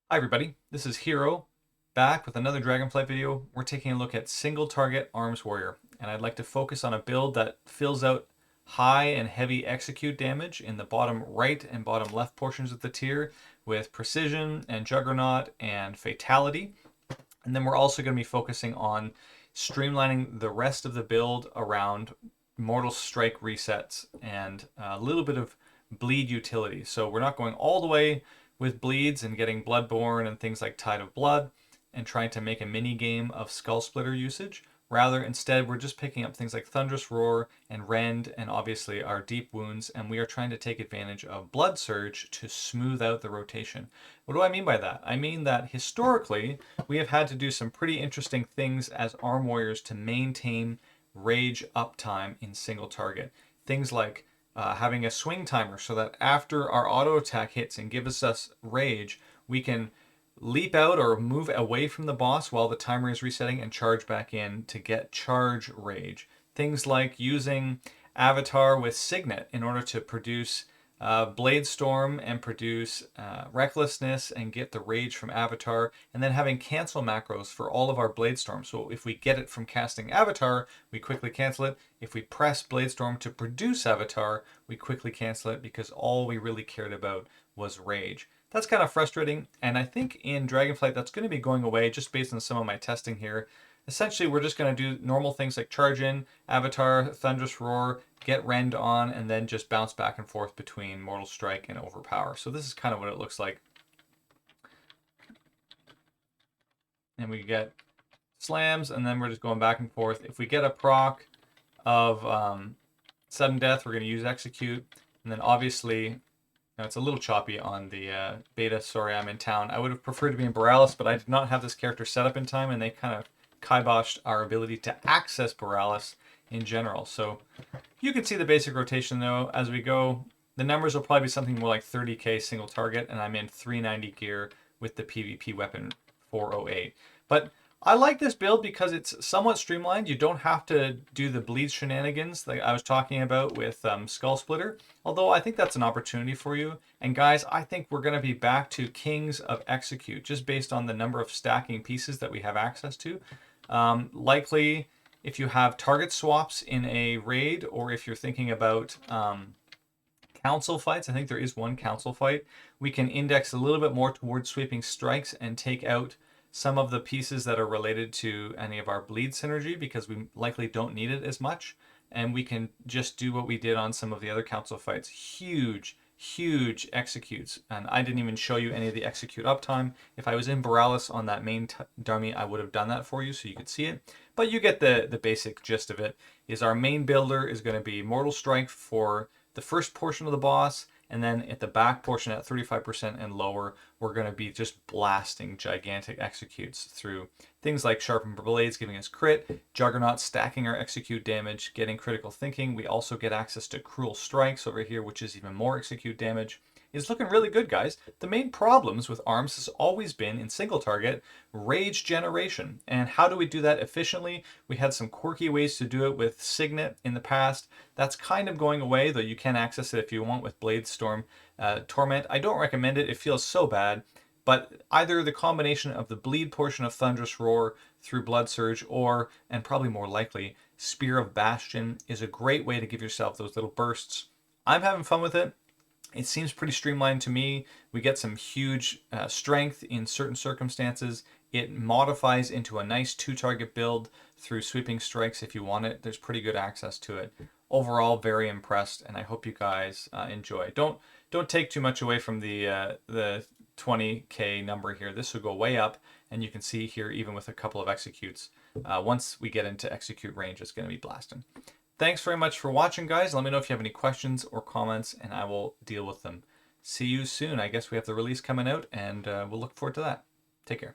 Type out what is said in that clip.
Hi everybody, this is Hero, back with another Dragonflight video. We're taking a look at single target Arms Warrior, and I'd like to focus on a build that fills out high and heavy execute damage in the bottom right and bottom left portions of the tier with precision and juggernaut and fatality. And then we're also going to be focusing on streamlining the rest of the build around Mortal Strike resets and a little bit of bleed utility. So we're not going all the way with bleeds and getting Bloodborne and things like Tide of Blood and trying to make a mini game of Skull Splitter usage. Rather, instead, we're just picking up things like Thunderous Roar and Rend and obviously our Deep Wounds, and we are trying to take advantage of Blood Surge to smooth out the rotation. What do I mean by that? I mean that historically, we have had to do some pretty interesting things as Arm Warriors to maintain rage uptime in single target. Things like having a swing timer so that after our auto attack hits and gives us rage, we can leap out or move away from the boss while the timer is resetting and charge back in to get charge rage. Things like using Avatar with Signet in order to produce Bladestorm and produce Recklessness and get the rage from Avatar, and then having cancel macros for all of our Bladestorm. So if we get it from casting Avatar, we quickly cancel it. If we press Bladestorm to produce Avatar, we quickly cancel it because all we really cared about was rage. That's kind of frustrating, and I think in Dragonflight that's going to be going away just based on some of my testing here. Essentially, we're just going to do normal things like charge in, Avatar, Thunderous Roar, get Rend on, and then just bounce back and forth between Mortal Strike and Overpower. So this is kind of what it looks like. And we get slams, and then we're just going back and forth. If we get a proc of sudden death, we're going to use execute, and then obviously now, it's a little choppy on the beta. Sorry, I'm in town. I would have preferred to be in Borealis, but I did not have this character set up in time, and they kind of kiboshed our ability to access Borealis in general. So you can see the basic rotation, though, as we go. The numbers will probably be something more like 30k single target, and I'm in 390 gear with the PvP weapon 408. But I like this build because it's somewhat streamlined. You don't have to do the bleed shenanigans like I was talking about with Skull Splitter, although I think that's an opportunity for you. And guys, I think we're going to be back to Kings of Execute, just based on the number of stacking pieces that we have access to. Likely, if you have target swaps in a raid, or if you're thinking about council fights, I think there is one council fight, we can index a little bit more towards sweeping strikes and take out some of the pieces that are related to any of our bleed synergy because we likely don't need it as much. And we can just do what we did on some of the other council fights. Huge executes. And I didn't even show you any of the execute uptime. If I was in Borealis on that main dummy, I would have done that for you so you could see it. But you get the basic gist of it. Is our main builder is going to be Mortal Strike for the first portion of the boss, and then at the back portion at 35% and lower, we're going to be just blasting gigantic executes through things like Sharpened Blades giving us crit, Juggernaut stacking our execute damage, getting critical thinking. We also get access to Cruel Strikes over here, which is even more execute damage. It's looking really good, guys. The main problems with ARMS has always been in single target rage generation. And how do we do that efficiently? We had some quirky ways to do it with Signet in the past. That's kind of going away, though you can access it if you want with Bladestorm Torment. I don't recommend it. It feels so bad. But either the combination of the bleed portion of Thunderous Roar through Blood Surge, or, and probably more likely, Spear of Bastion is a great way to give yourself those little bursts. I'm having fun with it. It seems pretty streamlined to me. We get some huge strength in certain circumstances. It modifies into a nice two-target build through sweeping strikes if you want it. There's pretty good access to it. Overall, very impressed, and I hope you guys enjoy. Don't take too much away from the 20k number here. This will go way up, and you can see here even with a couple of executes. Once we get into execute range, it's going to be blasting. Thanks very much for watching, guys. Let me know if you have any questions or comments, and I will deal with them. See you soon. I guess we have the release coming out, and we'll look forward to that. Take care.